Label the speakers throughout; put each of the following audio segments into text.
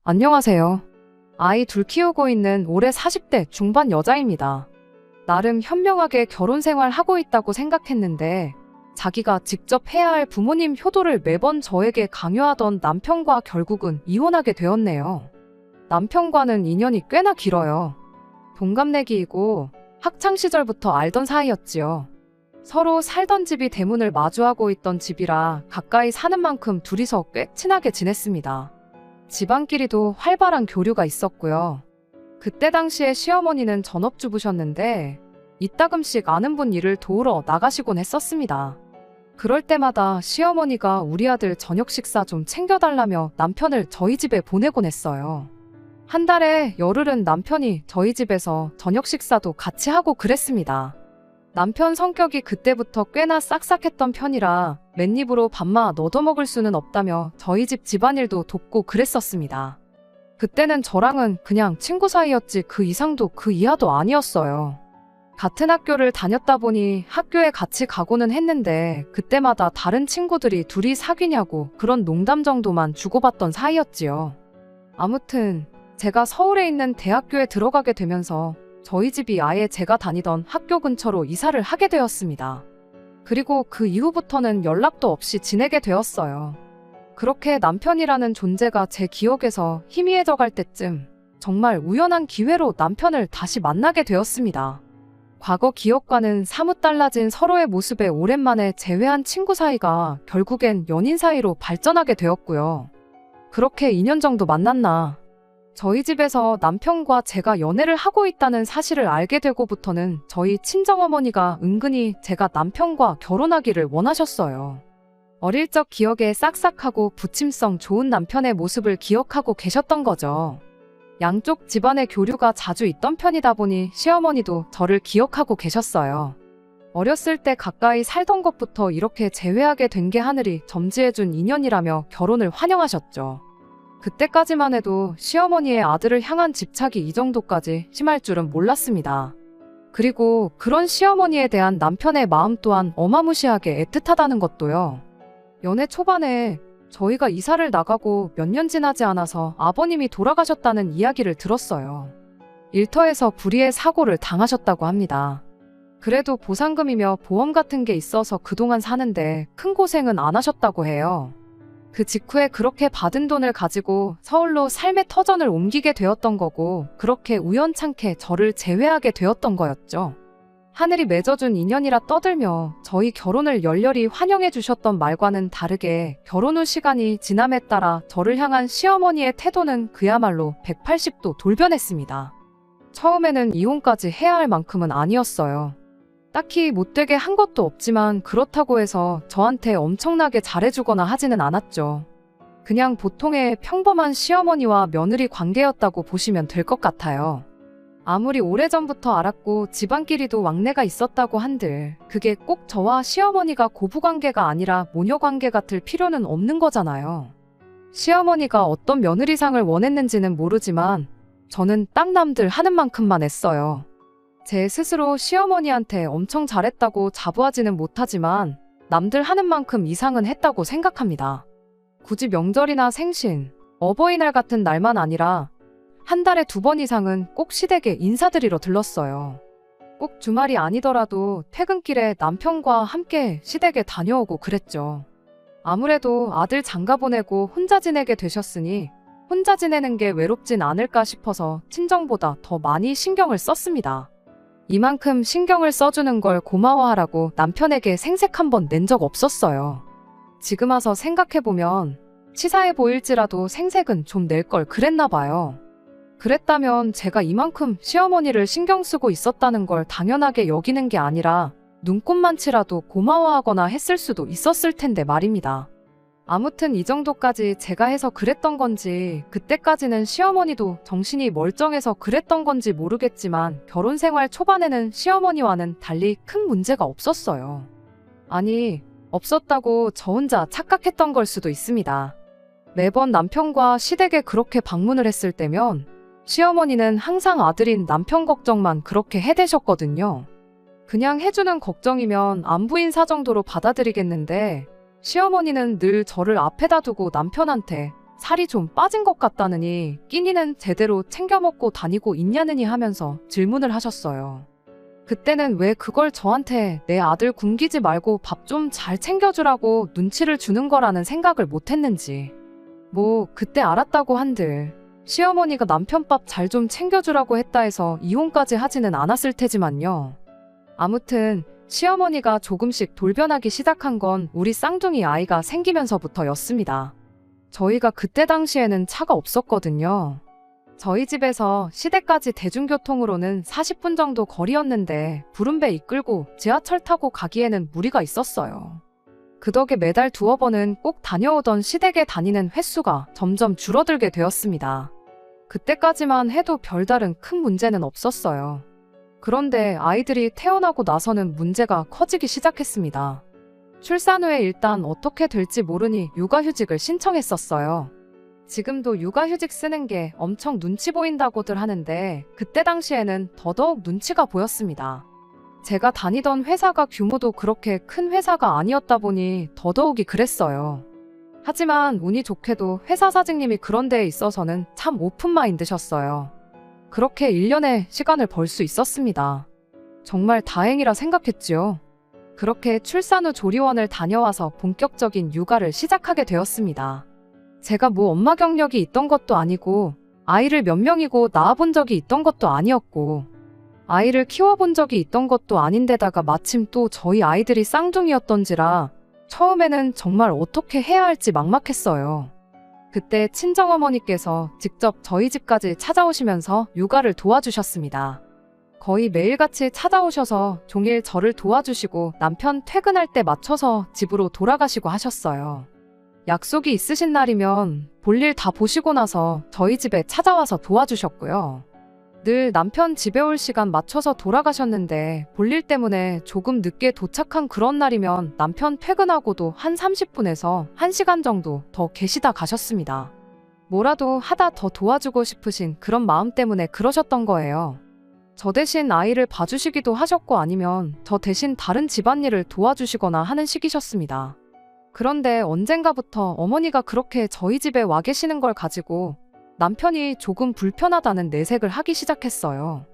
Speaker 1: 안녕하세요. 아이 둘 키우고 있는 올해 40대 중반 여자입니다. 나름 현명하게 결혼 생활 하고 있다고 생각했는데 자기가 직접 해야 할 부모님 효도를 매번 저에게 강요하던 남편과 결국은 이혼하게 되었네요. 남편과는 인연이 꽤나 길어요. 동갑내기이고 학창 시절부터 알던 사이였지요. 서로 살던 집이 대문을 마주하고 있던 집이라 가까이 사는 만큼 둘이서 꽤 친하게 지냈습니다. 집안끼리도 활발한 교류가 있었고요. 그때 당시에 시어머니는 전업주부셨는데 이따금씩 아는 분 일을 도우러 나가시곤 했었습니다. 그럴 때마다 시어머니가 우리 아들 저녁 식사 좀 챙겨달라며 남편을 저희 집에 보내곤 했어요. 한 달에 열흘은 남편이 저희 집에서 저녁 식사도 같이 하고 그랬습니다. 남편 성격이 그때부터 꽤나 싹싹했던 편이라 맨입으로 밥만 얻어먹을 수는 없다며 저희 집 집안일도 돕고 그랬었습니다. 그때는 저랑은 그냥 친구 사이였지 그 이상도 그 이하도 아니었어요. 같은 학교를 다녔다 보니 학교에 같이 가고는 했는데 그때마다 다른 친구들이 둘이 사귀냐고 그런 농담 정도만 주고받던 사이였지요. 아무튼 제가 서울에 있는 대학교에 들어가게 되면서 저희 집이 아예 제가 다니던 학교 근처로 이사를 하게 되었습니다. 그리고 그 이후부터는 연락도 없이 지내게 되었어요. 그렇게 남편이라는 존재가 제 기억에서 희미해져 갈 때쯤 정말 우연한 기회로 남편을 다시 만나게 되었습니다. 과거 기억과는 사뭇 달라진 서로의 모습에 오랜만에 재회한 친구 사이가 결국엔 연인 사이로 발전하게 되었고요. 그렇게 2년 정도 만났나 저희 집에서 남편과 제가 연애를 하고 있다는 사실을 알게 되고부터는 저희 친정어머니가 은근히 제가 남편과 결혼하기를 원하셨어요. 어릴 적 기억에 싹싹하고 부침성 좋은 남편의 모습을 기억하고 계셨던 거죠. 양쪽 집안의 교류가 자주 있던 편이다 보니 시어머니도 저를 기억하고 계셨어요. 어렸을 때 가까이 살던 것부터 이렇게 재회하게 된 게 하늘이 점지해준 인연이라며 결혼을 환영하셨죠. 그때까지만 해도 시어머니의 아들을 향한 집착이 이 정도까지 심할 줄은 몰랐습니다. 그리고 그런 시어머니에 대한 남편의 마음 또한 어마무시하게 애틋하다는 것도요. 연애 초반에 저희가 이사를 나가고 몇 년 지나지 않아서 아버님이 돌아가셨다는 이야기를 들었어요. 일터에서 불의의 사고를 당하셨다고 합니다. 그래도 보상금이며 보험 같은 게 있어서 그동안 사는데 큰 고생은 안 하셨다고 해요. 그 직후에 그렇게 받은 돈을 가지고 서울로 삶의 터전을 옮기게 되었던 거고 그렇게 우연찮게 저를 재회하게 되었던 거였죠. 하늘이 맺어준 인연이라 떠들며 저희 결혼을 열렬히 환영해 주셨던 말과는 다르게 결혼 후 시간이 지남에 따라 저를 향한 시어머니의 태도는 그야말로 180도 돌변했습니다. 처음에는 이혼까지 해야 할 만큼은 아니었어요. 딱히 못되게 한 것도 없지만 그렇다고 해서 저한테 엄청나게 잘해주거나 하지는 않았죠. 그냥 보통의 평범한 시어머니와 며느리 관계였다고 보시면 될 것 같아요. 아무리 오래전부터 알았고 집안끼리도 왕래가 있었다고 한들 그게 꼭 저와 시어머니가 고부관계가 아니라 모녀관계 같을 필요는 없는 거잖아요. 시어머니가 어떤 며느리상을 원했는지는 모르지만 저는 딱 남들 하는 만큼만 했어요. 제 스스로 시어머니한테 엄청 잘했다고 자부하지는 못하지만 남들 하는 만큼 이상은 했다고 생각합니다. 굳이 명절이나 생신, 어버이날 같은 날만 아니라 한 달에 2번 이상은 꼭 시댁에 인사드리러 들렀어요. 꼭 주말이 아니더라도 퇴근길에 남편과 함께 시댁에 다녀오고 그랬죠. 아무래도 아들 장가 보내고 혼자 지내게 되셨으니 혼자 지내는 게 외롭진 않을까 싶어서 친정보다 더 많이 신경을 썼습니다. 이만큼 신경을 써주는 걸 고마워하라고 남편에게 생색 한 번 낸 적 없었어요. 지금 와서 생각해보면 치사해 보일지라도 생색은 좀 낼 걸 그랬나 봐요. 그랬다면 제가 이만큼 시어머니를 신경 쓰고 있었다는 걸 당연하게 여기는 게 아니라 눈꼽만치라도 고마워하거나 했을 수도 있었을 텐데 말입니다. 아무튼 이 정도까지 제가 해서 그랬던 건지 그때까지는 시어머니도 정신이 멀쩡해서 그랬던 건지 모르겠지만 결혼 생활 초반에는 시어머니와는 달리 큰 문제가 없었어요. 아니, 없었다고 저 혼자 착각했던 걸 수도 있습니다. 매번 남편과 시댁에 그렇게 방문을 했을 때면 시어머니는 항상 아들인 남편 걱정만 그렇게 해대셨거든요. 그냥 해주는 걱정이면 안부인 사 정도로 받아들이겠는데 시어머니는 늘 저를 앞에다 두고 남편한테 살이 좀 빠진 것 같다느니 끼니는 제대로 챙겨 먹고 다니고 있냐느니 하면서 질문을 하셨어요. 그때는 왜 그걸 저한테 내 아들 굶기지 말고 밥 좀 잘 챙겨주라고 눈치를 주는 거라는 생각을 못했는지. 뭐 그때 알았다고 한들 시어머니가 남편 밥 잘 좀 챙겨주라고 했다 해서 이혼까지 하지는 않았을 테지만요. 아무튼 시어머니가 조금씩 돌변하기 시작한 건 우리 쌍둥이 아이가 생기면서부터였습니다. 저희가 그때 당시에는 차가 없었거든요. 저희 집에서 시댁까지 대중교통으로는 40분 정도 거리였는데 부름배 이끌고 지하철 타고 가기에는 무리가 있었어요. 그 덕에 매달 두어 번은 꼭 다녀오던 시댁에 다니는 횟수가 점점 줄어들게 되었습니다. 그때까지만 해도 별다른 큰 문제는 없었어요. 그런데 아이들이 태어나고 나서는 문제가 커지기 시작했습니다. 출산 후에 일단 어떻게 될지 모르니 육아휴직을 신청했었어요. 지금도 육아휴직 쓰는 게 엄청 눈치 보인다고들 하는데 그때 당시에는 더더욱 눈치가 보였습니다. 제가 다니던 회사가 규모도 그렇게 큰 회사가 아니었다 보니 더더욱이 그랬어요. 하지만 운이 좋게도 회사 사장님이 그런 데에 있어서는 참 오픈마인드셨어요. 그렇게 1년의 시간을 벌 수 있었습니다. 정말 다행이라 생각했지요. 그렇게 출산 후 조리원을 다녀와서 본격적인 육아를 시작하게 되었습니다. 제가 뭐 엄마 경력이 있던 것도 아니고 아이를 몇 명이고 낳아본 적이 있던 것도 아니었고 아이를 키워본 적이 있던 것도 아닌데다가 마침 또 저희 아이들이 쌍둥이였던지라 처음에는 정말 어떻게 해야 할지 막막했어요. 그때 친정어머니께서 직접 저희 집까지 찾아오시면서 육아를 도와주셨습니다. 거의 매일같이 찾아오셔서 종일 저를 도와주시고 남편 퇴근할 때 맞춰서 집으로 돌아가시고 하셨어요. 약속이 있으신 날이면 볼일 다 보시고 나서 저희 집에 찾아와서 도와주셨고요. 늘 남편 집에 올 시간 맞춰서 돌아가셨는데 볼일 때문에 조금 늦게 도착한 그런 날이면 남편 퇴근하고도 한 30분에서 1시간 정도 더 계시다 가셨습니다. 뭐라도 하다 더 도와주고 싶으신 그런 마음 때문에 그러셨던 거예요. 저 대신 아이를 봐주시기도 하셨고 아니면 저 대신 다른 집안일을 도와주시거나 하는 식이셨습니다. 그런데 언젠가부터 어머니가 그렇게 저희 집에 와 계시는 걸 가지고 남편이 조금 불편하다는 내색을 하기 시작했어요.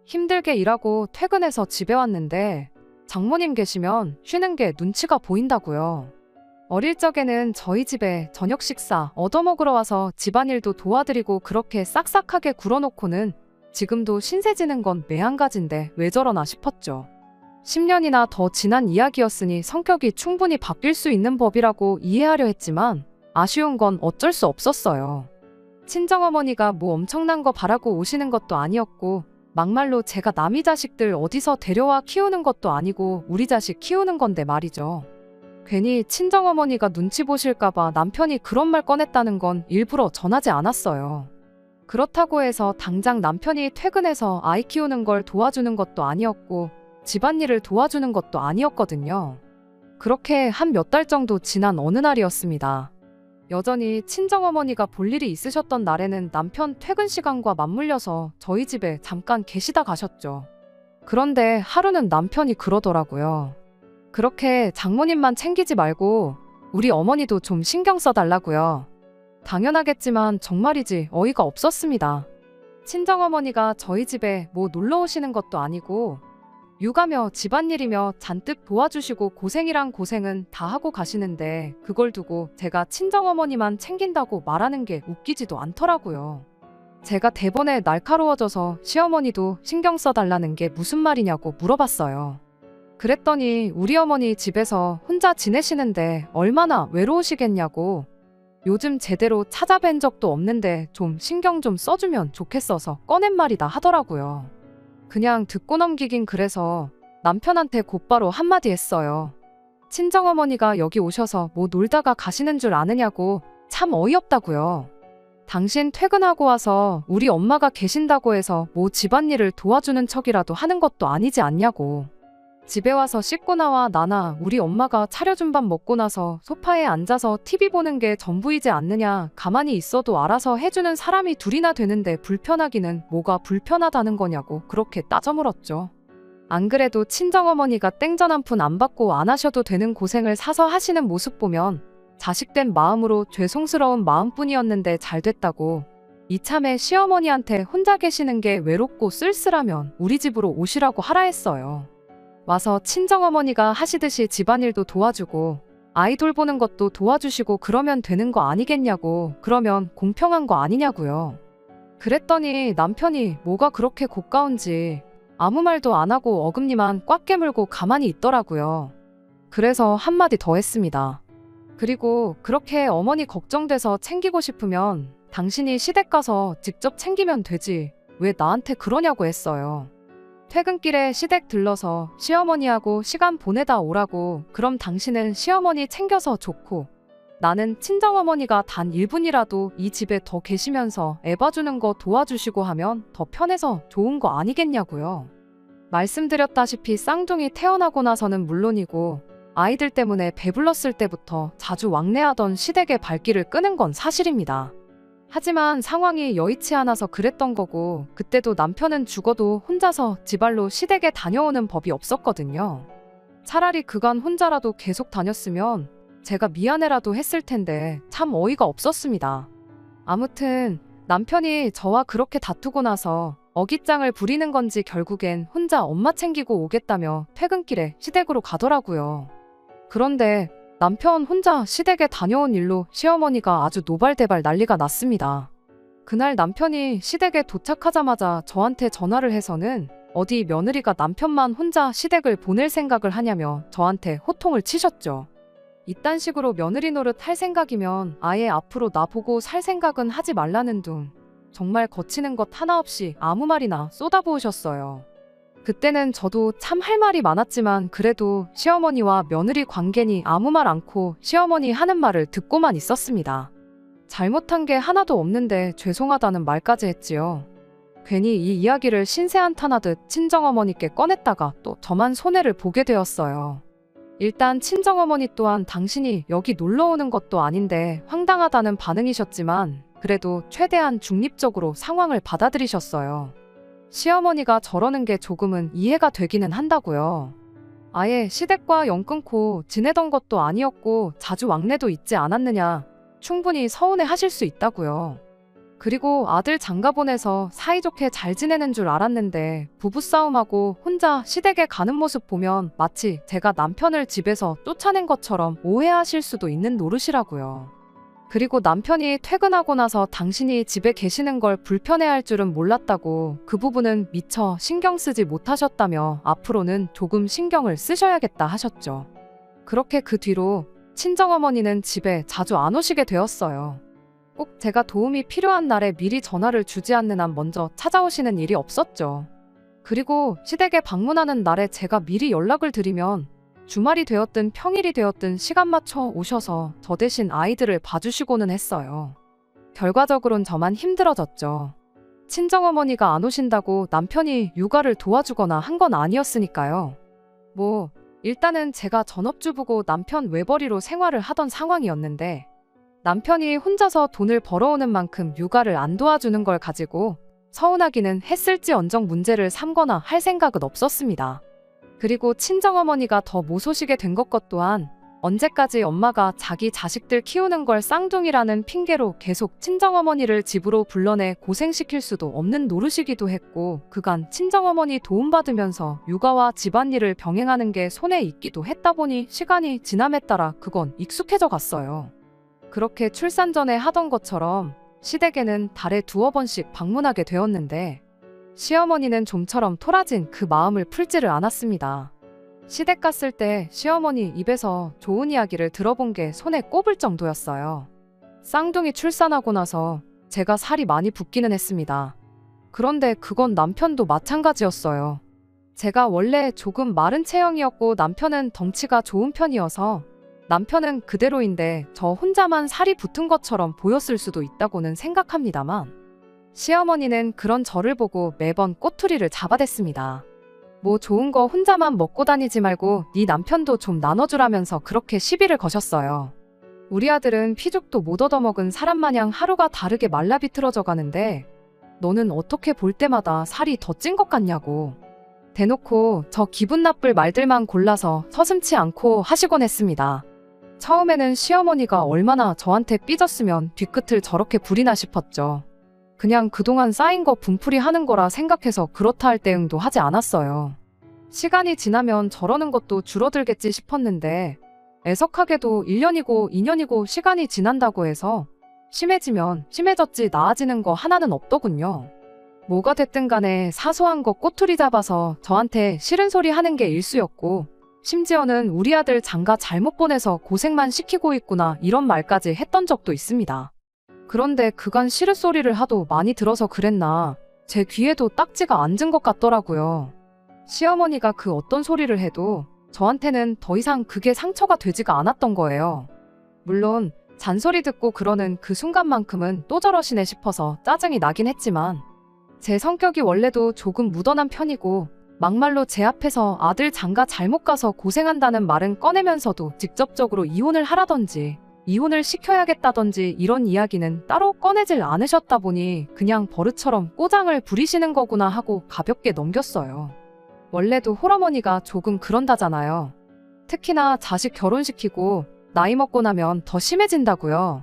Speaker 1: 힘들게 일하고 퇴근해서 집에 왔는데 장모님 계시면 쉬는 게 눈치가 보인다고요. 어릴 적에는 저희 집에 저녁 식사 얻어먹으러 와서 집안일도 도와드리고 그렇게 싹싹하게 굴어놓고는 지금도 신세 지는 건 매한가지인데 왜 저러나 싶었죠. 10년이나 더 지난 이야기였으니 성격이 충분히 바뀔 수 있는 법이라고 이해하려 했지만 아쉬운 건 어쩔 수 없었어요. 친정어머니가 뭐 엄청난 거 바라고 오시는 것도 아니었고 막말로 제가 남이 자식들 어디서 데려와 키우는 것도 아니고 우리 자식 키우는 건데 말이죠. 괜히 친정어머니가 눈치 보실까봐 남편이 그런 말 꺼냈다는 건 일부러 전하지 않았어요. 그렇다고 해서 당장 남편이 퇴근해서 아이 키우는 걸 도와주는 것도 아니었고 집안일을 도와주는 것도 아니었거든요. 그렇게 한 몇 달 정도 지난 어느 날이었습니다. 여전히 친정어머니가 볼 일이 있으셨던 날에는 남편 퇴근 시간과 맞물려서 저희 집에 잠깐 계시다 가셨죠. 그런데 하루는 남편이 그러더라고요. 그렇게 장모님만 챙기지 말고 우리 어머니도 좀 신경 써달라고요. 당연하겠지만 정말이지 어이가 없었습니다. 친정어머니가 저희 집에 뭐 놀러 오시는 것도 아니고 육아며 집안일이며 잔뜩 도와주시고 고생이란 고생은 다 하고 가시는데 그걸 두고 제가 친정어머니만 챙긴다고 말하는 게 웃기지도 않더라고요. 제가 대번에 날카로워져서 시어머니도 신경 써달라는 게 무슨 말이냐고 물어봤어요. 그랬더니 우리 어머니 집에서 혼자 지내시는데 얼마나 외로우시겠냐고 요즘 제대로 찾아뵌 적도 없는데 좀 신경 좀 써주면 좋겠어서 꺼낸 말이다 하더라고요. 그냥 듣고 넘기긴 그래서 남편한테 곧바로 한마디 했어요. 친정어머니가 여기 오셔서 뭐 놀다가 가시는 줄 아느냐고 참 어이없다고요. 당신 퇴근하고 와서 우리 엄마가 계신다고 해서 뭐 집안일을 도와주는 척이라도 하는 것도 아니지 않냐고. 집에 와서 씻고 나와 나나 우리 엄마가 차려준 밥 먹고 나서 소파에 앉아서 TV 보는 게 전부이지 않느냐. 가만히 있어도 알아서 해주는 사람이 둘이나 되는데 불편하기는 뭐가 불편하다는 거냐고 그렇게 따져 물었죠. 안 그래도 친정어머니가 땡전 한 푼 안 받고 안 하셔도 되는 고생을 사서 하시는 모습 보면 자식된 마음으로 죄송스러운 마음뿐이었는데 잘 됐다고. 이참에 시어머니한테 혼자 계시는 게 외롭고 쓸쓸하면 우리 집으로 오시라고 하라 했어요. 와서 친정어머니가 하시듯이 집안일도 도와주고 아이 돌보는 것도 도와주시고 그러면 되는 거 아니겠냐고. 그러면 공평한 거 아니냐고요. 그랬더니 남편이 뭐가 그렇게 고가운지 아무 말도 안 하고 어금니만 꽉 깨물고 가만히 있더라고요. 그래서 한마디 더 했습니다. 그리고 그렇게 어머니 걱정돼서 챙기고 싶으면 당신이 시댁 가서 직접 챙기면 되지. 왜 나한테 그러냐고 했어요. 퇴근길에 시댁 들러서 시어머니하고 시간 보내다 오라고. 그럼 당신은 시어머니 챙겨서 좋고 나는 친정어머니가 단 1분이라도 이 집에 더 계시면서 애 봐주는 거 도와주시고 하면 더 편해서 좋은 거 아니겠냐고요. 말씀드렸다시피 쌍둥이 태어나고 나서는 물론이고 아이들 때문에 배불렀을 때부터 자주 왕래하던 시댁의 발길을 끄는 건 사실입니다. 하지만 상황이 여의치 않아서 그랬던 거고 그때도 남편은 죽어도 혼자서 지발로 시댁에 다녀오는 법이 없었거든요. 차라리 그간 혼자라도 계속 다녔으면 제가 미안해라도 했을 텐데 참 어이가 없었습니다. 아무튼 남편이 저와 그렇게 다투고 나서 어깃장을 부리는 건지 결국엔 혼자 엄마 챙기고 오겠다며 퇴근길에 시댁으로 가더라고요. 그런데 남편 혼자 시댁에 다녀온 일로 시어머니가 아주 노발대발 난리가 났습니다. 그날 남편이 시댁에 도착하자마자 저한테 전화를 해서는 어디 며느리가 남편만 혼자 시댁을 보낼 생각을 하냐며 저한테 호통을 치셨죠. 이딴 식으로 며느리 노릇 할 생각이면 아예 앞으로 나보고 살 생각은 하지 말라는 둥. 정말 거치는 것 하나 없이 아무 말이나 쏟아부으셨어요. 그때는 저도 참 할 말이 많았지만 그래도 시어머니와 며느리 관계니 아무 말 않고 시어머니 하는 말을 듣고만 있었습니다. 잘못한 게 하나도 없는데 죄송하다는 말까지 했지요. 괜히 이 이야기를 신세한탄하듯 친정어머니께 꺼냈다가 또 저만 손해를 보게 되었어요. 일단 친정어머니 또한 당신이 여기 놀러오는 것도 아닌데 황당하다는 반응이셨지만 그래도 최대한 중립적으로 상황을 받아들이셨어요. 시어머니가 저러는 게 조금은 이해가 되기는 한다고요. 아예 시댁과 연 끊고 지내던 것도 아니었고 자주 왕래도 있지 않았느냐. 충분히 서운해 하실 수 있다고요. 그리고 아들 장가 보내서 사이좋게 잘 지내는 줄 알았는데 부부싸움하고 혼자 시댁에 가는 모습 보면 마치 제가 남편을 집에서 쫓아낸 것처럼 오해하실 수도 있는 노릇이라고요. 그리고 남편이 퇴근하고 나서 당신이 집에 계시는 걸 불편해할 줄은 몰랐다고 그 부분은 미처 신경 쓰지 못하셨다며 앞으로는 조금 신경을 쓰셔야겠다 하셨죠. 그렇게 그 뒤로 친정어머니는 집에 자주 안 오시게 되었어요. 꼭 제가 도움이 필요한 날에 미리 전화를 주지 않는 한 먼저 찾아오시는 일이 없었죠. 그리고 시댁에 방문하는 날에 제가 미리 연락을 드리면 주말이 되었든 평일이 되었든 시간 맞춰 오셔서 저 대신 아이들을 봐주시고는 했어요. 결과적으론 저만 힘들어졌죠. 친정어머니가 안 오신다고 남편이 육아를 도와주거나 한 건 아니었으니까요. 일단은 제가 전업주부고 남편 외벌이로 생활을 하던 상황이었는데 남편이 혼자서 돈을 벌어오는 만큼 육아를 안 도와주는 걸 가지고 서운하기는 했을지언정 문제를 삼거나 할 생각은 없었습니다. 그리고 친정어머니가 더 모소시게 된 것 또한 언제까지 엄마가 자기 자식들 키우는 걸 쌍둥이라는 핑계로 계속 친정어머니를 집으로 불러내 고생시킬 수도 없는 노릇이기도 했고 그간 친정어머니 도움받으면서 육아와 집안일을 병행하는 게 손에 익기도 했다 보니 시간이 지남에 따라 그건 익숙해져 갔어요. 그렇게 출산 전에 하던 것처럼 시댁에는 달에 2-3번씩 방문하게 되었는데 시어머니는 좀처럼 토라진 그 마음을 풀지를 않았습니다. 시댁 갔을 때 시어머니 입에서 좋은 이야기를 들어본 게 손에 꼽을 정도였어요. 쌍둥이 출산하고 나서 제가 살이 많이 붓기는 했습니다. 그런데 그건 남편도 마찬가지였어요. 제가 원래 조금 마른 체형이었고 남편은 덩치가 좋은 편이어서 남편은 그대로인데 저 혼자만 살이 붙은 것처럼 보였을 수도 있다고는 생각합니다만 시어머니는 그런 저를 보고 매번 꼬투리를 잡아댔습니다. 좋은 거 혼자만 먹고 다니지 말고 네 남편도 좀 나눠주라면서 그렇게 시비를 거셨어요. 우리 아들은 피죽도 못 얻어먹은 사람 마냥 하루가 다르게 말라비틀어져 가는데 너는 어떻게 볼 때마다 살이 더 찐 것 같냐고. 대놓고 저 기분 나쁠 말들만 골라서 서슴지 않고 하시곤 했습니다. 처음에는 시어머니가 얼마나 저한테 삐졌으면 뒤끝을 저렇게 부리나 싶었죠. 그냥 그동안 쌓인 거 분풀이 하는 거라 생각해서 그렇다 할 대응도 하지 않았어요. 시간이 지나면 저러는 것도 줄어들겠지 싶었는데 애석하게도 1년이고 2년이고 시간이 지난다고 해서 심해지면 심해졌지 나아지는 거 하나는 없더군요. 뭐가 됐든 간에 사소한 거 꼬투리 잡아서 저한테 싫은 소리 하는 게 일쑤였고 심지어는 우리 아들 장가 잘못 보내서 고생만 시키고 있구나 이런 말까지 했던 적도 있습니다. 그런데 그간 시르소리를 하도 많이 들어서 그랬나 제 귀에도 딱지가 앉은 것 같더라고요. 시어머니가 그 어떤 소리를 해도 저한테는 더 이상 그게 상처가 되지가 않았던 거예요. 물론 잔소리 듣고 그러는 그 순간만큼은 또 저러시네 싶어서 짜증이 나긴 했지만 제 성격이 원래도 조금 무던한 편이고 막말로 제 앞에서 아들 장가 잘못 가서 고생한다는 말은 꺼내면서도 직접적으로 이혼을 하라던지 이혼을 시켜야겠다던지 이런 이야기는 따로 꺼내질 않으셨다 보니 그냥 버릇처럼 꼬장을 부리시는 거구나 하고 가볍게 넘겼어요. 원래도 홀어머니가 조금 그런다잖아요. 특히나 자식 결혼시키고 나이 먹고 나면 더 심해진다고요.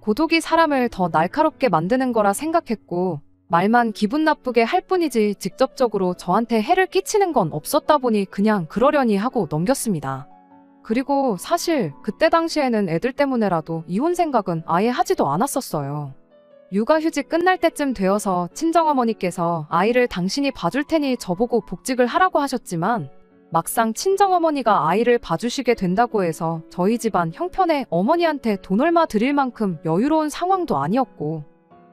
Speaker 1: 고독이 사람을 더 날카롭게 만드는 거라 생각했고 말만 기분 나쁘게 할 뿐이지 직접적으로 저한테 해를 끼치는 건 없었다 보니 그냥 그러려니 하고 넘겼습니다. 그리고 사실 그때 당시에는 애들 때문에라도 이혼 생각은 아예 하지도 않았었어요. 육아휴직 끝날 때쯤 되어서 친정어머니께서 아이를 당신이 봐줄 테니 저보고 복직을 하라고 하셨지만 막상 친정어머니가 아이를 봐주시게 된다고 해서 저희 집안 형편에 어머니한테 돈 얼마 드릴 만큼 여유로운 상황도 아니었고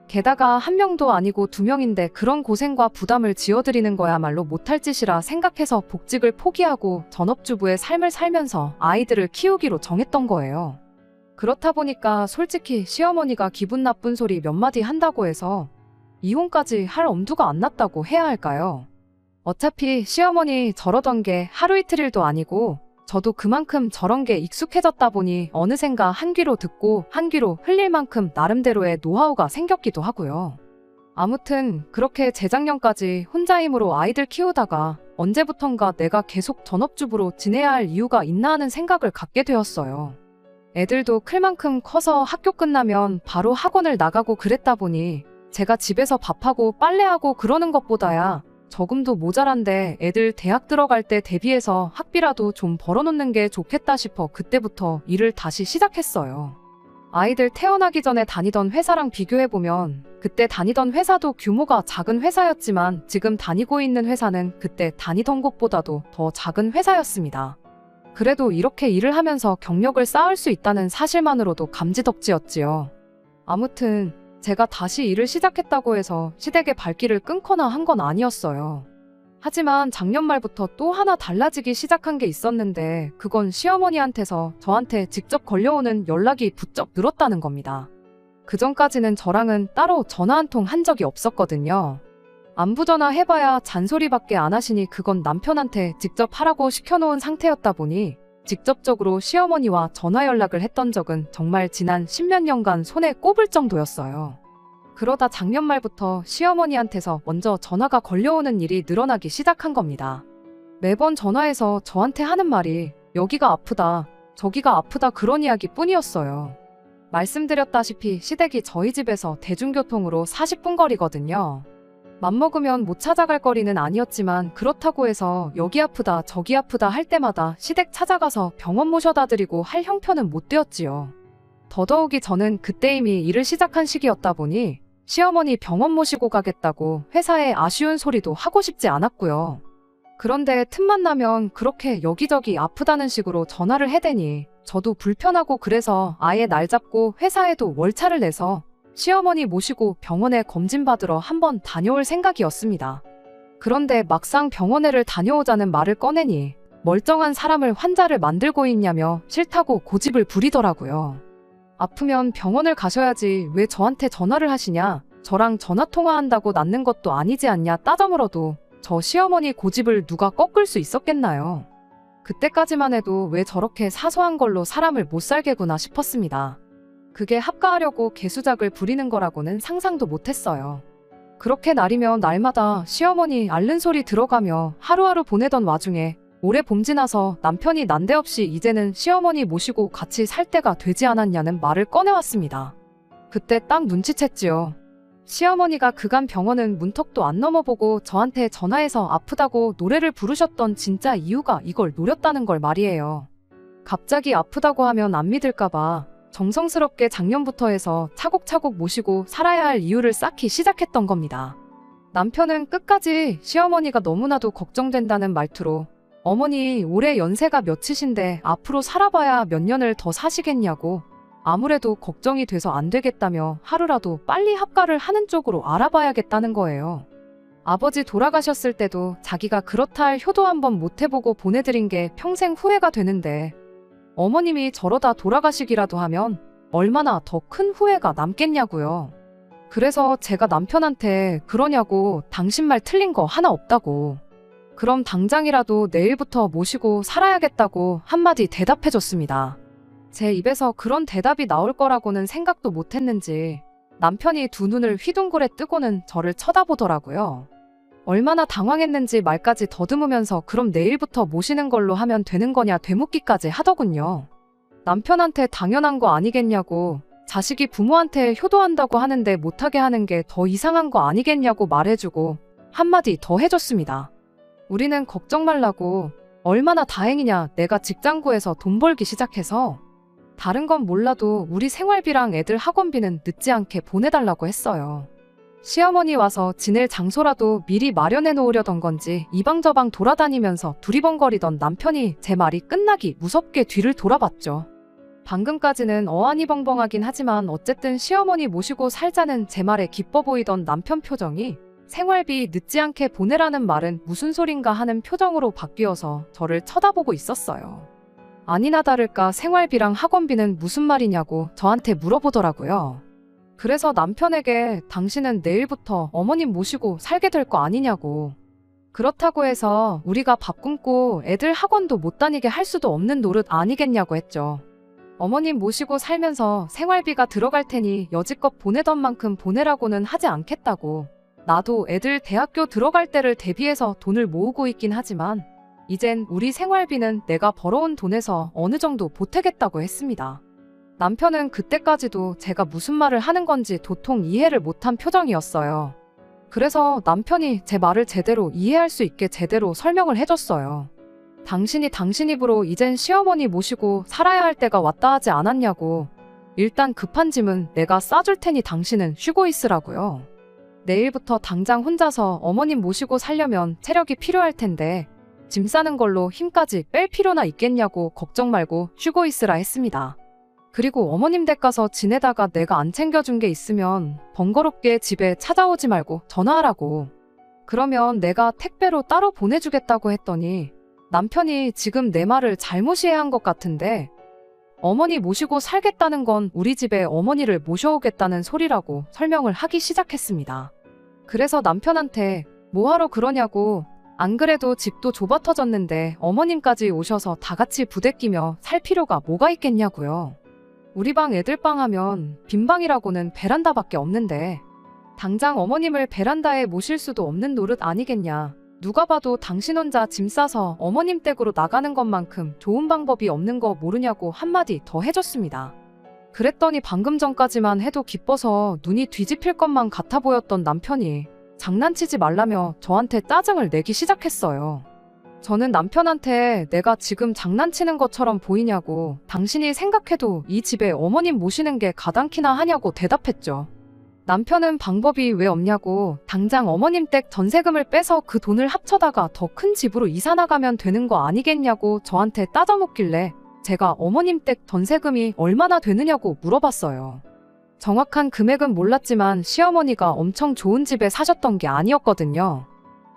Speaker 1: 게다가 한 명도 아니고 두 명인데 그런 고생과 부담을 지어드리는 거야말로 못할 짓이라 생각해서 복직을 포기하고 전업주부의 삶을 살면서 아이들을 키우기로 정했던 거예요. 그렇다 보니까 솔직히 시어머니가 기분 나쁜 소리 몇 마디 한다고 해서 이혼까지 할 엄두가 안 났다고 해야 할까요? 어차피 시어머니 저러던 게 하루 이틀일도 아니고 저도 그만큼 저런 게 익숙해졌다 보니 어느샌가 한 귀로 듣고 한 귀로 흘릴 만큼 나름대로의 노하우가 생겼기도 하고요. 아무튼 그렇게 재작년까지 혼자 힘으로 아이들 키우다가 언제부턴가 내가 계속 전업주부로 지내야 할 이유가 있나 하는 생각을 갖게 되었어요. 애들도 클 만큼 커서 학교 끝나면 바로 학원을 나가고 그랬다 보니 제가 집에서 밥하고 빨래하고 그러는 것보다야 저금도 모자란데 애들 대학 들어갈 때 대비해서 학비라도 좀 벌어놓는 게 좋겠다 싶어 그때부터 일을 다시 시작했어요. 아이들 태어나기 전에 다니던 회사랑 비교해보면 그때 다니던 회사도 규모가 작은 회사였지만 지금 다니고 있는 회사는 그때 다니던 곳보다도 더 작은 회사였습니다. 그래도 이렇게 일을 하면서 경력을 쌓을 수 있다는 사실만으로도 감지덕지였지요. 아무튼 제가 다시 일을 시작했다고 해서 시댁의 발길을 끊거나 한 건 아니었어요. 하지만 작년 말부터 또 하나 달라지기 시작한 게 있었는데 그건 시어머니한테서 저한테 직접 걸려오는 연락이 부쩍 늘었다는 겁니다. 그전까지는 저랑은 따로 전화 한 통 한 적이 없었거든요. 안부 전화 해봐야 잔소리밖에 안 하시니 그건 남편한테 직접 하라고 시켜놓은 상태였다 보니 직접적으로 시어머니와 전화 연락을 했던 적은 정말 지난 10몇 년간 손에 꼽을 정도였어요. 그러다 작년 말부터 시어머니한테서 먼저 전화가 걸려오는 일이 늘어나기 시작한 겁니다. 매번 전화해서 저한테 하는 말이 여기가 아프다, 저기가 아프다 그런 이야기 뿐이었어요. 말씀드렸다시피 시댁이 저희 집에서 대중교통으로 40분 거리거든요. 맘먹으면 못 찾아갈 거리는 아니었지만 그렇다고 해서 여기 아프다 저기 아프다 할 때마다 시댁 찾아가서 병원 모셔다 드리고 할 형편은 못 되었지요. 더더욱이 저는 그때 이미 일을 시작한 시기였다 보니 시어머니 병원 모시고 가겠다고 회사에 아쉬운 소리도 하고 싶지 않았고요. 그런데 틈만 나면 그렇게 여기저기 아프다는 식으로 전화를 해대니 저도 불편하고 그래서 아예 날 잡고 회사에도 월차를 내서 시어머니 모시고 병원에 검진받으러 한번 다녀올 생각이었습니다. 그런데 막상 병원에를 다녀오자는 말을 꺼내니 멀쩡한 사람을 환자를 만들고 있냐며 싫다고 고집을 부리더라고요. 아프면 병원을 가셔야지 왜 저한테 전화를 하시냐, 저랑 전화통화한다고 낫는 것도 아니지 않냐 따져 물어도 저 시어머니 고집을 누가 꺾을 수 있었겠나요. 그때까지만 해도 왜 저렇게 사소한 걸로 사람을 못 살게구나 싶었습니다. 그게 합가하려고 개수작을 부리는 거라고는 상상도 못했어요. 그렇게 날이면 날마다 시어머니 앓는 소리 들어가며 하루하루 보내던 와중에 올해 봄 지나서 남편이 난데없이 이제는 시어머니 모시고 같이 살 때가 되지 않았냐는 말을 꺼내왔습니다. 그때 딱 눈치챘지요. 시어머니가 그간 병원은 문턱도 안 넘어보고 저한테 전화해서 아프다고 노래를 부르셨던 진짜 이유가 이걸 노렸다는 걸 말이에요. 갑자기 아프다고 하면 안 믿을까봐 정성스럽게 작년부터 해서 차곡차곡 모시고 살아야 할 이유를 쌓기 시작했던 겁니다. 남편은 끝까지 시어머니가 너무나도 걱정된다는 말투로 어머니 올해 연세가 몇이신데 앞으로 살아봐야 몇 년을 더 사시겠냐고 아무래도 걱정이 돼서 안 되겠다며 하루라도 빨리 합가를 하는 쪽으로 알아봐야겠다는 거예요. 아버지 돌아가셨을 때도 자기가 그렇다 할 효도 한번 못 해보고 보내드린 게 평생 후회가 되는데 어머님이 저러다 돌아가시기라도 하면 얼마나 더 큰 후회가 남겠냐고요. 그래서 제가 남편한테 그러냐고 당신 말 틀린 거 하나 없다고. 그럼 당장이라도 내일부터 모시고 살아야겠다고 한마디 대답해줬습니다. 제 입에서 그런 대답이 나올 거라고는 생각도 못했는지 남편이 두 눈을 휘둥그레 뜨고는 저를 쳐다보더라고요. 얼마나 당황했는지 말까지 더듬으면서 그럼 내일부터 모시는 걸로 하면 되는 거냐 되묻기까지 하더군요. 남편한테 당연한 거 아니겠냐고 자식이 부모한테 효도한다고 하는데 못하게 하는 게 더 이상한 거 아니겠냐고 말해주고 한마디 더 해줬습니다. 우리는 걱정 말라고 얼마나 다행이냐 내가 직장 구해서 돈 벌기 시작해서 다른 건 몰라도 우리 생활비랑 애들 학원비는 늦지 않게 보내달라고 했어요. 시어머니 와서 지낼 장소라도 미리 마련해 놓으려던 건지 이방저방 돌아다니면서 두리번거리던 남편이 제 말이 끝나기 무섭게 뒤를 돌아봤죠. 방금까지는 어안이 벙벙하긴 하지만 어쨌든 시어머니 모시고 살자는 제 말에 기뻐 보이던 남편 표정이 생활비 늦지 않게 보내라는 말은 무슨 소린가 하는 표정으로 바뀌어서 저를 쳐다보고 있었어요. 아니나 다를까 생활비랑 학원비는 무슨 말이냐고 저한테 물어보더라고요. 그래서 남편에게 당신은 내일부터 어머님 모시고 살게 될 거 아니냐고. 그렇다고 해서 우리가 밥 굶고 애들 학원도 못 다니게 할 수도 없는 노릇 아니겠냐고 했죠. 어머님 모시고 살면서 생활비가 들어갈 테니 여지껏 보내던 만큼 보내라고는 하지 않겠다고. 나도 애들 대학교 들어갈 때를 대비해서 돈을 모으고 있긴 하지만 이젠 우리 생활비는 내가 벌어온 돈에서 어느 정도 보태겠다고 했습니다. 남편은 그때까지도 제가 무슨 말을 하는 건지 도통 이해를 못한 표정이었어요. 그래서 남편이 제 말을 제대로 이해할 수 있게 제대로 설명을 해줬어요. 당신이 당신 입으로 이젠 시어머니 모시고 살아야 할 때가 왔다 하지 않았냐고. 일단 급한 짐은 내가 싸줄 테니 당신은 쉬고 있으라고요. 내일부터 당장 혼자서 어머님 모시고 살려면 체력이 필요할 텐데 짐 싸는 걸로 힘까지 뺄 필요나 있겠냐고 걱정 말고 쉬고 있으라 했습니다. 그리고 어머님 댁 가서 지내다가 내가 안 챙겨준 게 있으면 번거롭게 집에 찾아오지 말고 전화하라고. 그러면 내가 택배로 따로 보내주겠다고 했더니 남편이 지금 내 말을 잘못 이해한 것 같은데 어머니 모시고 살겠다는 건 우리 집에 어머니를 모셔오겠다는 소리라고 설명을 하기 시작했습니다. 그래서 남편한테 뭐하러 그러냐고 안 그래도 집도 좁아 터졌는데 어머님까지 오셔서 다 같이 부대끼며 살 필요가 뭐가 있겠냐고요. 우리 방 애들 방 하면 빈 방이라고는 베란다밖에 없는데 당장 어머님을 베란다에 모실 수도 없는 노릇 아니겠냐. 누가 봐도 당신 혼자 짐 싸서 어머님 댁으로 나가는 것만큼 좋은 방법이 없는 거 모르냐고 한마디 더 해줬습니다. 그랬더니 방금 전까지만 해도 기뻐서 눈이 뒤집힐 것만 같아 보였던 남편이 장난치지 말라며 저한테 짜증을 내기 시작했어요. 저는 남편한테 내가 지금 장난치는 것처럼 보이냐고 당신이 생각해도 이 집에 어머님 모시는 게 가당키나 하냐고 대답했죠. 남편은 방법이 왜 없냐고 당장 어머님 댁 전세금을 빼서 그 돈을 합쳐다가 더 큰 집으로 이사 나가면 되는 거 아니겠냐고 저한테 따져묻길래 제가 어머님 댁 전세금이 얼마나 되느냐고 물어봤어요. 정확한 금액은 몰랐지만 시어머니가 엄청 좋은 집에 사셨던 게 아니었거든요.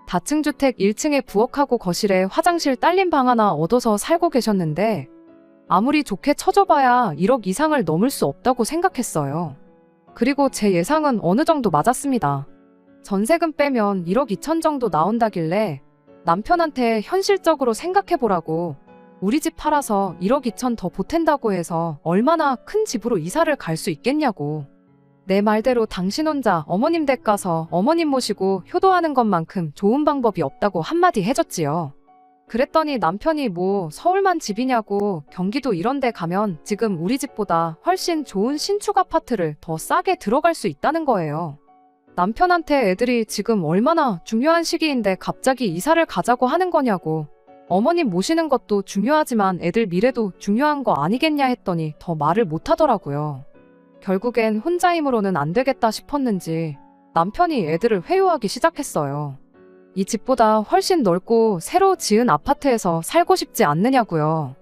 Speaker 1: 다층주택 1층에 부엌하고 거실에 화장실 딸린 방 하나 얻어서 살고 계셨는데 아무리 좋게 쳐줘봐야 1억 이상을 넘을 수 없다고 생각했어요. 그리고 제 예상은 어느 정도 맞았습니다. 전세금 빼면 1억 2천 정도 나온다길래 남편한테 현실적으로 생각해보라고 우리 집 팔아서 1억 2천 더 보탠다고 해서 얼마나 큰 집으로 이사를 갈 수 있겠냐고. 내 말대로 당신 혼자 어머님 댁 가서 어머님 모시고 효도하는 것만큼 좋은 방법이 없다고 한마디 해줬지요. 그랬더니 남편이 뭐 서울만 집이냐고 경기도 이런 데 가면 지금 우리 집보다 훨씬 좋은 신축 아파트를 더 싸게 들어갈 수 있다는 거예요. 남편한테 애들이 지금 얼마나 중요한 시기인데 갑자기 이사를 가자고 하는 거냐고. 어머님 모시는 것도 중요하지만 애들 미래도 중요한 거 아니겠냐 했더니 더 말을 못 하더라고요. 결국엔 혼자 힘으로는 안 되겠다 싶었는지 남편이 애들을 회유하기 시작했어요. 이 집보다 훨씬 넓고 새로 지은 아파트에서 살고 싶지 않느냐고요.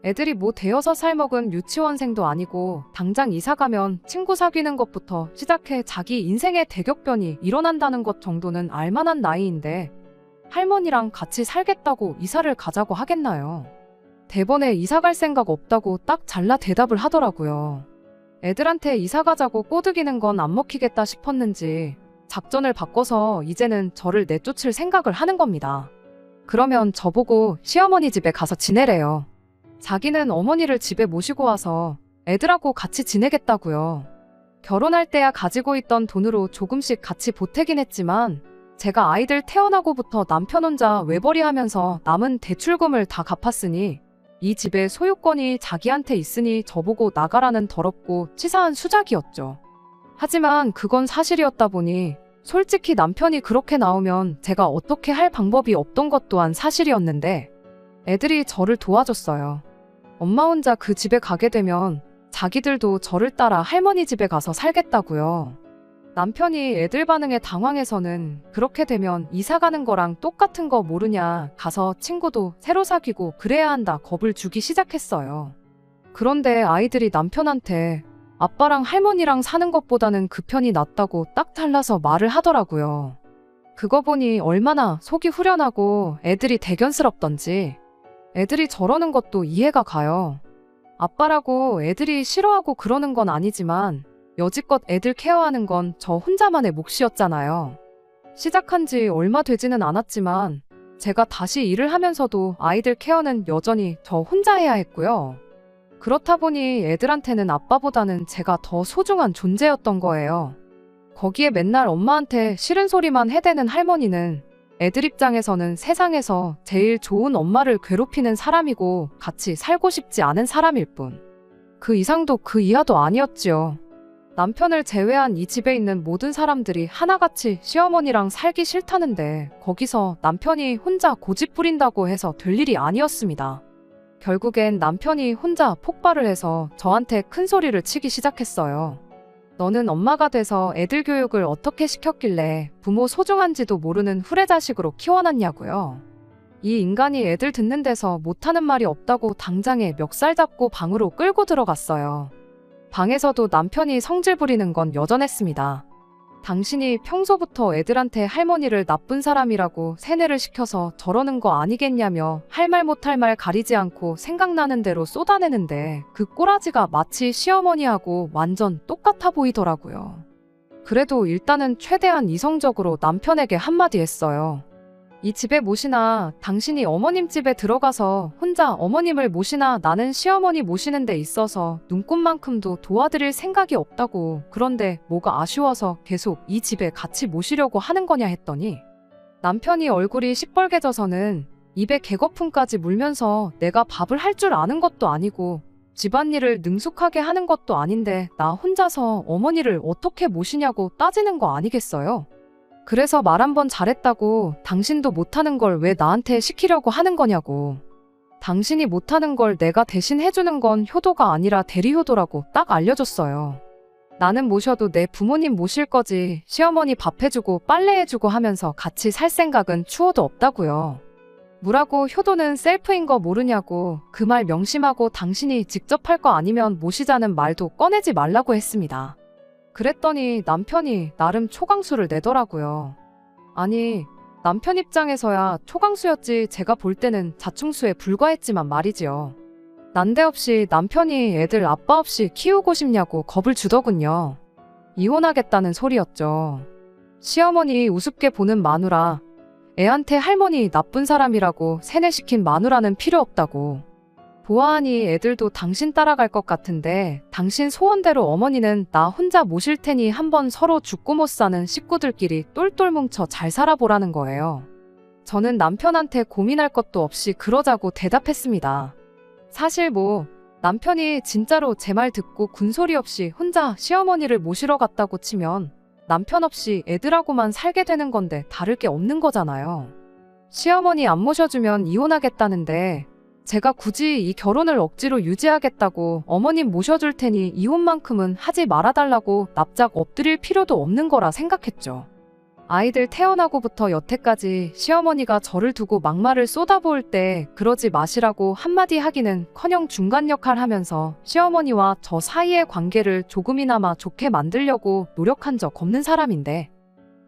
Speaker 1: 애들이 뭐 되어서 살먹은 유치원생도 아니고 당장 이사 가면 친구 사귀는 것부터 시작해 자기 인생의 대격변이 일어난다는 것 정도는 알만한 나이인데 할머니랑 같이 살겠다고 이사를 가자고 하겠나요? 대번에 이사 갈 생각 없다고 딱 잘라 대답을 하더라고요. 애들한테 이사 가자고 꼬드기는 건 안 먹히겠다 싶었는지 작전을 바꿔서 이제는 저를 내쫓을 생각을 하는 겁니다. 그러면 저보고 시어머니 집에 가서 지내래요. 자기는 어머니를 집에 모시고 와서 애들하고 같이 지내겠다고요. 결혼할 때야 가지고 있던 돈으로 조금씩 같이 보태긴 했지만 제가 아이들 태어나고부터 남편 혼자 외벌이하면서 남은 대출금을 다 갚았으니 이 집의 소유권이 자기한테 있으니 저보고 나가라는 더럽고 치사한 수작이었죠. 하지만 그건 사실이었다 보니 솔직히 남편이 그렇게 나오면 제가 어떻게 할 방법이 없던 것 또한 사실이었는데 애들이 저를 도와줬어요. 엄마 혼자 그 집에 가게 되면 자기들도 저를 따라 할머니 집에 가서 살겠다고요. 남편이 애들 반응에 당황해서는 그렇게 되면 이사 가는 거랑 똑같은 거 모르냐, 가서 친구도 새로 사귀고 그래야 한다 겁을 주기 시작했어요. 그런데 아이들이 남편한테 아빠랑 할머니랑 사는 것보다는 그 편이 낫다고 딱 잘라서 말을 하더라고요. 그거 보니 얼마나 속이 후련하고 애들이 대견스럽던지. 애들이 저러는 것도 이해가 가요. 아빠라고 애들이 싫어하고 그러는 건 아니지만 여지껏 애들 케어하는 건 저 혼자만의 몫이었잖아요. 시작한 지 얼마 되지는 않았지만 제가 다시 일을 하면서도 아이들 케어는 여전히 저 혼자 해야 했고요. 그렇다 보니 애들한테는 아빠보다는 제가 더 소중한 존재였던 거예요. 거기에 맨날 엄마한테 싫은 소리만 해대는 할머니는 애들 입장에서는 세상에서 제일 좋은 엄마를 괴롭히는 사람이고 같이 살고 싶지 않은 사람일 뿐. 그 이상도 그 이하도 아니었지요. 남편을 제외한 이 집에 있는 모든 사람들이 하나같이 시어머니랑 살기 싫다는데 거기서 남편이 혼자 고집 부린다고 해서 될 일이 아니었습니다. 결국엔 남편이 혼자 폭발을 해서 저한테 큰 소리를 치기 시작했어요. 너는 엄마가 돼서 애들 교육을 어떻게 시켰길래 부모 소중한지도 모르는 후레자식으로 키워놨냐고요. 이 인간이 애들 듣는 데서 못하는 말이 없다고 당장에 멱살 잡고 방으로 끌고 들어갔어요. 방에서도 남편이 성질 부리는 건 여전했습니다. 당신이 평소부터 애들한테 할머니를 나쁜 사람이라고 세뇌를 시켜서 저러는 거 아니겠냐며 할 말 못할 말 가리지 않고 생각나는 대로 쏟아내는데 그 꼬라지가 마치 시어머니하고 완전 똑같아 보이더라고요. 그래도 일단은 최대한 이성적으로 남편에게 한마디 했어요. 이 집에 모시나 당신이 어머님 집에 들어가서 혼자 어머님을 모시나 나는 시어머니 모시는 데 있어서 눈꼽만큼도 도와드릴 생각이 없다고. 그런데 뭐가 아쉬워서 계속 이 집에 같이 모시려고 하는 거냐 했더니 남편이 얼굴이 시뻘개져서는 입에 개거품까지 물면서 내가 밥을 할 줄 아는 것도 아니고 집안일을 능숙하게 하는 것도 아닌데 나 혼자서 어머니를 어떻게 모시냐고 따지는 거 아니겠어요? 그래서 말 한 번 잘했다고 당신도 못하는 걸 왜 나한테 시키려고 하는 거냐고. 당신이 못하는 걸 내가 대신 해주는 건 효도가 아니라 대리효도라고 딱 알려줬어요. 나는 모셔도 내 부모님 모실 거지 시어머니 밥 해주고 빨래 해주고 하면서 같이 살 생각은 추워도 없다고요. 뭐라고 효도는 셀프인 거 모르냐고 그 말 명심하고 당신이 직접 할 거 아니면 모시자는 말도 꺼내지 말라고 했습니다. 그랬더니 남편이 나름 초강수를 내더라고요. 아니, 남편 입장에서야 초강수였지 제가 볼 때는 자충수에 불과했지만 말이지요. 난데없이 남편이 애들 아빠 없이 키우고 싶냐고 겁을 주더군요. 이혼하겠다는 소리였죠. 시어머니 우습게 보는 마누라, 애한테 할머니 나쁜 사람이라고 세뇌시킨 마누라는 필요 없다고. 보아하니 애들도 당신 따라갈 것 같은데 당신 소원대로 어머니는 나 혼자 모실 테니 한번 서로 죽고 못 사는 식구들끼리 똘똘 뭉쳐 잘 살아보라는 거예요. 저는 남편한테 고민할 것도 없이 그러자고 대답했습니다. 사실 남편이 진짜로 제 말 듣고 군소리 없이 혼자 시어머니를 모시러 갔다고 치면 남편 없이 애들하고만 살게 되는 건데 다를 게 없는 거잖아요. 시어머니 안 모셔주면 이혼하겠다는데 제가 굳이 이 결혼을 억지로 유지하겠다고 어머님 모셔줄 테니 이혼만큼은 하지 말아달라고 납작 엎드릴 필요도 없는 거라 생각했죠. 아이들 태어나고부터 여태까지 시어머니가 저를 두고 막말을 쏟아부을 때 그러지 마시라고 한마디 하기는커녕 중간 역할 하면서 시어머니와 저 사이의 관계를 조금이나마 좋게 만들려고 노력한 적 없는 사람인데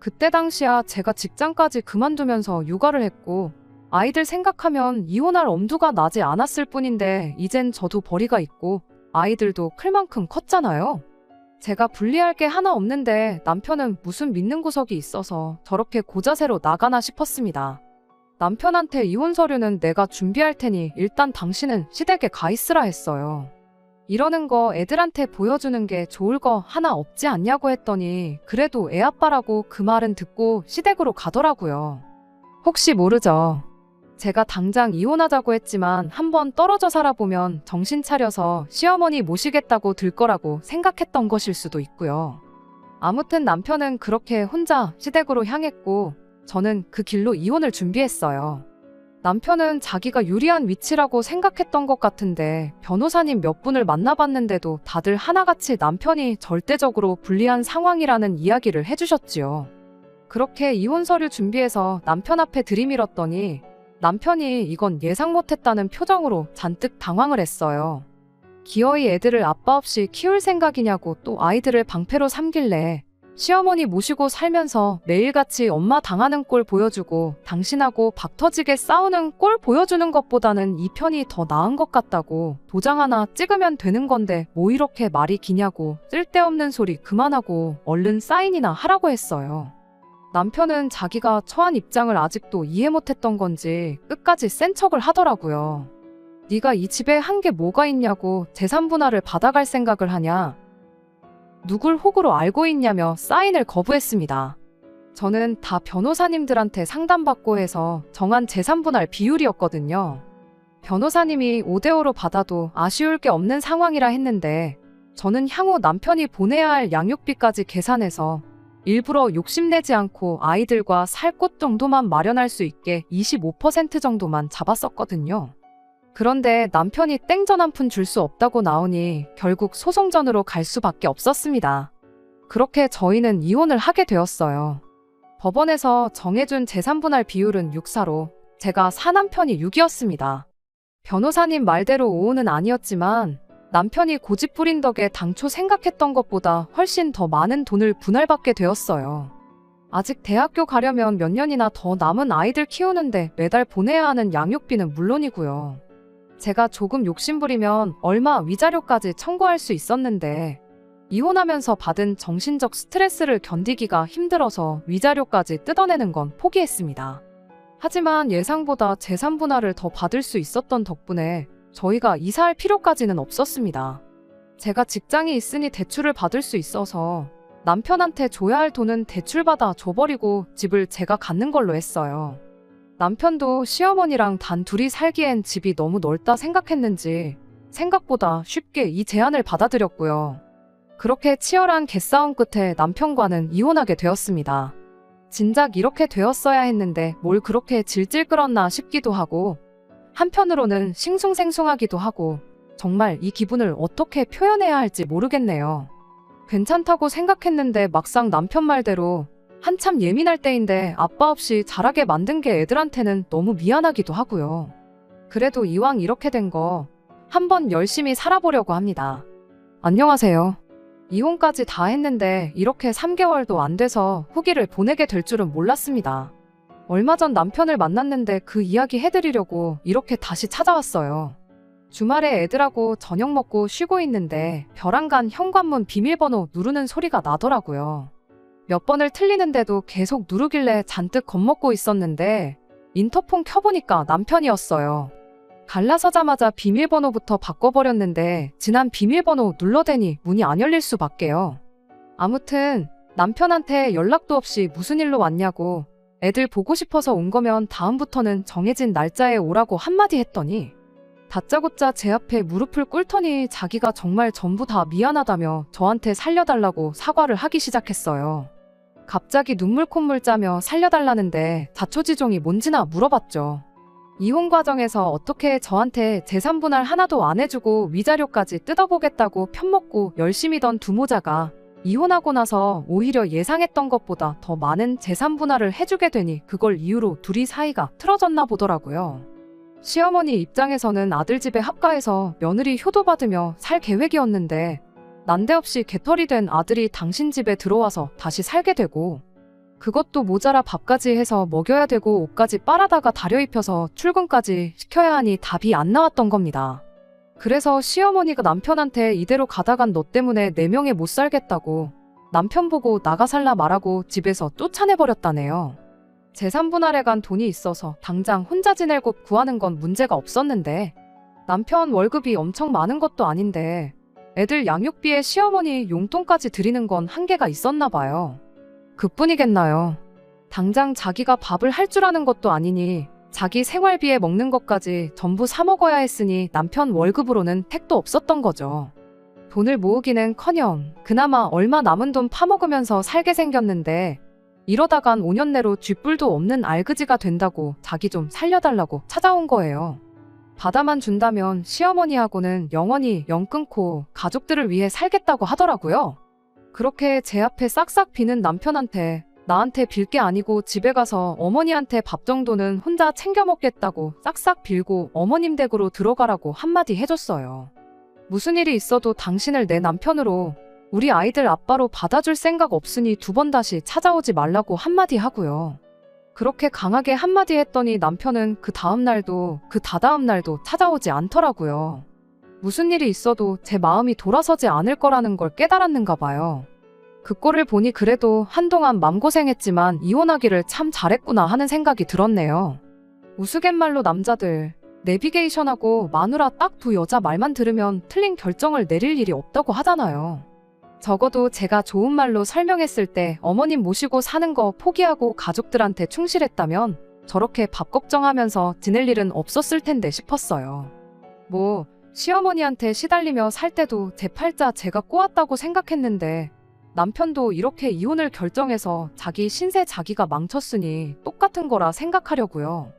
Speaker 1: 그때 당시야 제가 직장까지 그만두면서 육아를 했고 아이들 생각하면 이혼할 엄두가 나지 않았을 뿐인데 이젠 저도 벌이가 있고 아이들도 클 만큼 컸잖아요. 제가 불리할 게 하나 없는데 남편은 무슨 믿는 구석이 있어서 저렇게 고자세로 나가나 싶었습니다. 남편한테 이혼 서류는 내가 준비할 테니 일단 당신은 시댁에 가 있으라 했어요. 이러는 거 애들한테 보여주는 게 좋을 거 하나 없지 않냐고 했더니 그래도 애 아빠라고 그 말은 듣고 시댁으로 가더라고요. 혹시 모르죠. 제가 당장 이혼하자고 했지만 한번 떨어져 살아보면 정신 차려서 시어머니 모시겠다고 들 거라고 생각했던 것일 수도 있고요. 아무튼 남편은 그렇게 혼자 시댁으로 향했고 저는 그 길로 이혼을 준비했어요. 남편은 자기가 유리한 위치라고 생각했던 것 같은데 변호사님 몇 분을 만나봤는데도 다들 하나같이 남편이 절대적으로 불리한 상황이라는 이야기를 해주셨지요. 그렇게 이혼 서류 준비해서 남편 앞에 들이밀었더니 남편이 이건 예상 못했다는 표정으로 잔뜩 당황을 했어요. 기어이 애들을 아빠 없이 키울 생각이냐고 또 아이들을 방패로 삼길래 시어머니 모시고 살면서 매일같이 엄마 당하는 꼴 보여주고 당신하고 박 터지게 싸우는 꼴 보여주는 것보다는 이 편이 더 나은 것 같다고 도장 하나 찍으면 되는 건데 뭐 이렇게 말이 기냐고 쓸데없는 소리 그만하고 얼른 사인이나 하라고 했어요. 남편은 자기가 처한 입장을 아직도 이해 못했던 건지 끝까지 센 척을 하더라고요. 네가 이 집에 한 게 뭐가 있냐고 재산 분할을 받아갈 생각을 하냐. 누굴 호구로 알고 있냐며 사인을 거부했습니다. 저는 다 변호사님들한테 상담받고 해서 정한 재산 분할 비율이었거든요. 변호사님이 5대5로 받아도 아쉬울 게 없는 상황이라 했는데 저는 향후 남편이 보내야 할 양육비까지 계산해서 일부러 욕심내지 않고 아이들과 살 곳 정도만 마련할 수 있게 25% 정도만 잡았었거든요. 그런데 남편이 땡전 한 푼 줄 수 없다고 나오니 결국 소송전으로 갈 수밖에 없었습니다. 그렇게 저희는 이혼을 하게 되었어요. 법원에서 정해준 재산분할 비율은 6:4로 제가 4남편이 6이었습니다. 변호사님 말대로 5는 아니었지만 남편이 고집 부린 덕에 당초 생각했던 것보다 훨씬 더 많은 돈을 분할받게 되었어요. 아직 대학교 가려면 몇 년이나 더 남은 아이들 키우는데 매달 보내야 하는 양육비는 물론이고요. 제가 조금 욕심부리면 얼마 위자료까지 청구할 수 있었는데 이혼하면서 받은 정신적 스트레스를 견디기가 힘들어서 위자료까지 뜯어내는 건 포기했습니다. 하지만 예상보다 재산 분할을 더 받을 수 있었던 덕분에 저희가 이사할 필요까지는 없었습니다. 제가 직장이 있으니 대출을 받을 수 있어서 남편한테 줘야 할 돈은 대출받아 줘버리고 집을 제가 갖는 걸로 했어요. 남편도 시어머니랑 단 둘이 살기엔 집이 너무 넓다 생각했는지 생각보다 쉽게 이 제안을 받아들였고요. 그렇게 치열한 개싸움 끝에 남편과는 이혼하게 되었습니다. 진작 이렇게 되었어야 했는데 뭘 그렇게 질질 끌었나 싶기도 하고 한편으로는 싱숭생숭하기도 하고 정말 이 기분을 어떻게 표현해야 할지 모르겠네요. 괜찮다고 생각했는데 막상 남편 말대로 한참 예민할 때인데 아빠 없이 자라게 만든 게 애들한테는 너무 미안하기도 하고요. 그래도 이왕 이렇게 된 거 한번 열심히 살아보려고 합니다. 안녕하세요. 이혼까지 다 했는데 이렇게 3개월도 안 돼서 후기를 보내게 될 줄은 몰랐습니다. 얼마 전 남편을 만났는데 그 이야기 해드리려고 이렇게 다시 찾아왔어요. 주말에 애들하고 저녁 먹고 쉬고 있는데 벼랑간 현관문 비밀번호 누르는 소리가 나더라고요. 몇 번을 틀리는데도 계속 누르길래 잔뜩 겁먹고 있었는데 인터폰 켜보니까 남편이었어요. 갈라서자마자 비밀번호부터 바꿔버렸는데 지난 비밀번호 눌러대니 문이 안 열릴 수밖에요. 아무튼 남편한테 연락도 없이 무슨 일로 왔냐고 애들 보고 싶어서 온 거면 다음부터는 정해진 날짜에 오라고 한마디 했더니 다짜고짜 제 앞에 무릎을 꿇더니 자기가 정말 전부 다 미안하다며 저한테 살려달라고 사과를 하기 시작했어요. 갑자기 눈물 콧물 짜며 살려달라는데 자초지종이 뭔지나 물어봤죠. 이혼 과정에서 어떻게 저한테 재산 분할 하나도 안 해주고 위자료까지 뜯어보겠다고 편먹고 열심히던 두 모자가 이혼하고 나서 오히려 예상했던 것보다 더 많은 재산 분할을 해주게 되니 그걸 이유로 둘이 사이가 틀어졌나 보더라고요. 시어머니 입장에서는 아들 집에 합가해서 며느리 효도받으며 살 계획이었는데 난데없이 개털이 된 아들이 당신 집에 들어와서 다시 살게 되고 그것도 모자라 밥까지 해서 먹여야 되고 옷까지 빨아다가 다려 입혀서 출근까지 시켜야 하니 답이 안 나왔던 겁니다. 그래서 시어머니가 남편한테 이대로 가다간 너 때문에 네 명에 못 살겠다고 남편 보고 나가 살라 말하고 집에서 쫓아내버렸다네요. 재산 분할에 간 돈이 있어서 당장 혼자 지낼 곳 구하는 건 문제가 없었는데 남편 월급이 엄청 많은 것도 아닌데 애들 양육비에 시어머니 용돈까지 드리는 건 한계가 있었나 봐요. 그뿐이겠나요. 당장 자기가 밥을 할 줄 아는 것도 아니니 자기 생활비에 먹는 것까지 전부 사 먹어야 했으니 남편 월급으로는 택도 없었던 거죠. 돈을 모으기는커녕 그나마 얼마 남은 돈 파먹으면서 살게 생겼는데 이러다간 5년 내로 쥐뿔도 없는 알그지가 된다고 자기 좀 살려달라고 찾아온 거예요. 받아만 준다면 시어머니하고는 영원히 연 끊고 가족들을 위해 살겠다고 하더라고요. 그렇게 제 앞에 싹싹 비는 남편한테 나한테 빌 게 아니고 집에 가서 어머니한테 밥 정도는 혼자 챙겨 먹겠다고 싹싹 빌고 어머님 댁으로 들어가라고 한마디 해줬어요. 무슨 일이 있어도 당신을 내 남편으로 우리 아이들 아빠로 받아줄 생각 없으니 두 번 다시 찾아오지 말라고 한마디 하고요. 그렇게 강하게 한마디 했더니 남편은 그 다음 날도 그 다다음 날도 찾아오지 않더라고요. 무슨 일이 있어도 제 마음이 돌아서지 않을 거라는 걸 깨달았는가 봐요. 그 꼴을 보니 그래도 한동안 맘고생했지만 이혼하기를 참 잘했구나 하는 생각이 들었네요. 우스갯말로 남자들 내비게이션하고 마누라 딱 두 여자 말만 들으면 틀린 결정을 내릴 일이 없다고 하잖아요. 적어도 제가 좋은 말로 설명했을 때 어머님 모시고 사는 거 포기하고 가족들한테 충실했다면 저렇게 밥 걱정하면서 지낼 일은 없었을 텐데 싶었어요. 시어머니한테 시달리며 살 때도 제 팔자 제가 꼬았다고 생각했는데 남편도 이렇게 이혼을 결정해서 자기 신세 자기가 망쳤으니 똑같은 거라 생각하려고요.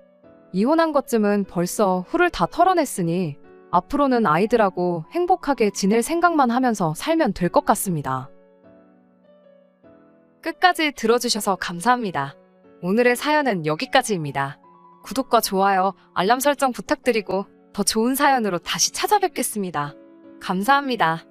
Speaker 1: 이혼한 것쯤은 벌써 후를 다 털어냈으니 앞으로는 아이들하고 행복하게 지낼 생각만 하면서 살면 될 것 같습니다. 끝까지 들어주셔서 감사합니다. 오늘의 사연은 여기까지입니다. 구독과 좋아요, 알람 설정 부탁드리고 더 좋은 사연으로 다시 찾아뵙겠습니다. 감사합니다.